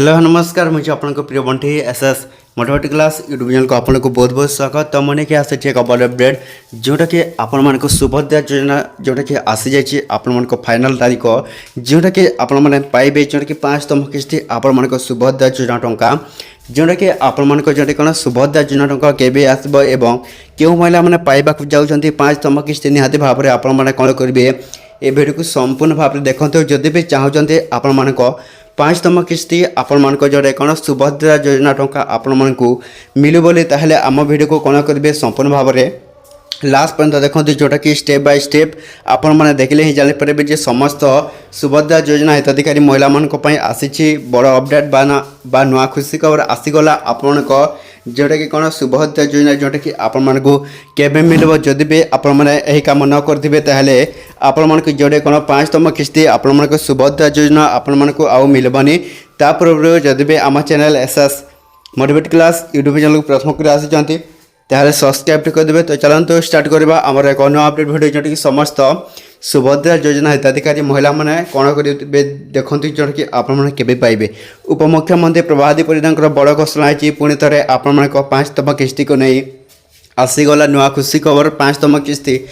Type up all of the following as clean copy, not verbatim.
Hello नमस्कार मुझे आपको प्रिय Bunty SS motivate class YouTube channel को आपको बहुत बहुत स्वागत। तो मैंने क्या आसी एक बड़ अपडेट जोटा कि आपण मानक सुभद्रा योजना जोटा कि आसी जाइए आपण मानक फाइनल तारीख जोटा कि आपण मैंने पाइबे जोटा कि 5तम किस्ती आपण मानक सुभद्रा योजना टंका जोटा कि आपण मानक जोटा कौन सुभद्रा योजना टंका केबे आसब एवं क्यों महिला मैंने पाइबा जाऊँच 5तम किस्ती निहाती भाव में आपण मैंने कौन करेंगे ये भिडियो को संपूर्ण भाव में देखते जदि भी चाहते आपण मानक 5तम किस्ती आपण मानक जोड़े कौन सुभद्रा योजना टंका आपण मानक मिलू बोली ताहले आम भिडियो को कौन करेंगे संपूर्ण भाव में लास्ट पर्यंत देखते जोटा कि स्टेप बाय स्टेप आपण मैंने देखले ही जानीपारे जे समस्त सुभद्रा योजना हिताधिकारी महिला मानी आसी बड़ अपडेट बा नुआ खुशी खबर आसीगला आपण जोटा कि कौन सुभद्रा योजना जोटा कि आपण मानक केबे मिलबो जदि भी आपण माने एही काम न करथिबे ताहले आपण मानक जोड़े कौन 5तम किस्ती आपण मानक सुभद्रा योजना आपण मानक आउ मिलबनी ता पूर्व जदि भी आम channel SS motivate class YouTube channel को प्रथम कर आसी ताहले सब्सक्राइब करदे। तो चलते स्टार्ट करवा आमर एक नया अपडेट भिडियो जोटा कि समस्त सुभद्रा योजना हिताधिकारी महिला मैंने कौन करेंगे देखते जोटा कि आपने केबे पाइबे उपमुख्यमंत्री प्रभादी परिधान बड़ घोषणा है पुणी थे आपण 5तम किस्ती को नहीं आसीगला नुआ खुशी खबर 5तम किस्ती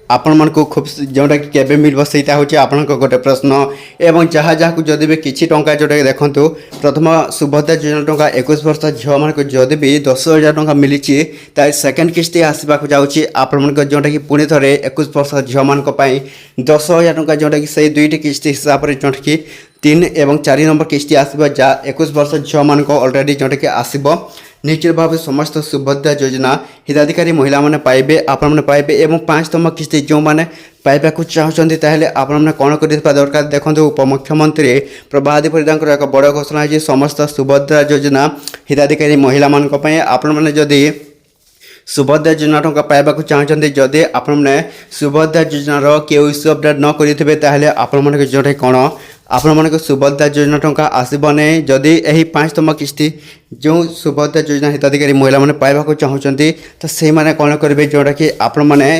आपण मन को खूब जोटा कि केबे मिलबो सेटा होची आपण को गोटे प्रश्न एवं जहाँ जहाँ जदि भी किसी टंका जोटा देखु प्रथम सुभद्रा योजना टंका 21 वर्ष झील मान को जदि भी 10,000 टंका मिली तार सेकेंड किस्ती आसवाक जाऊँगी आपण मन जोटा कि पुणी थे 21 वर्ष झील मान 10,000 टंका जोटा कि से दुईटी किस्ती हिसाब से जोटा कि 3 एवं 4 नंबर किस्ती आसवा जा 21 वर्ष झील मान अलरेडी जोटा कि आसब निश्चित भाव समस्त सुभद्रा योजना हिताधिकारी महिला मैंने पाइबे आपने पाइबे एवं 5तम किस्ती जो मैंने पाइबा चाहते ताहले आपने कौन कर दरकार देखो उपमुख्यमंत्री प्रभादी परिधान एक बड़ घोषणा है समस्त सुभद्रा योजना हिताधिकारी महिला मानी आपने जदि सुभद्रा योजना टंका पाइबा चाहते जदि आपने सुभद्रा योजनार क्यों इश्यू अपडेट न करेंगे ताहले आपण जोटा कौन आपण मानक सुभद्रा योजना टंका आसब नहीं जदि यही 5तम किस्ती जो सुभद्रा योजना हिताधिकारी महिला मैंने पाइबा चाहते तो से मैंने कौन करेंगे जोटा कि आपण मैंने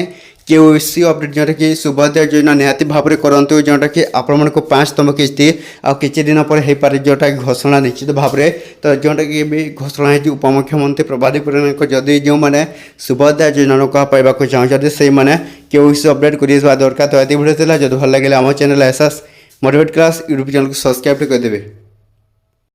क्यों इश्यू अपडेट जोटा कि सुभद्रा योजना निहाती भाव में करूँ जोटा कि आपण 5तम किस्ती आ किसी दिन पर हो पारे जोटा घोषणा निश्चित भाव में तो जोटा कि भी घोषणा है उपमुख्यमंत्री प्रभादी परिधान जदि जो मैंने सुभद्रा योजना टंका पाइबा चाहते से मैंने क्यों इश्यू अपडेट कर दरकार। तो ये भिडियो जो भल लगे आम channel SS motivate class YouTube channel को सब्सक्राइब कर देवे।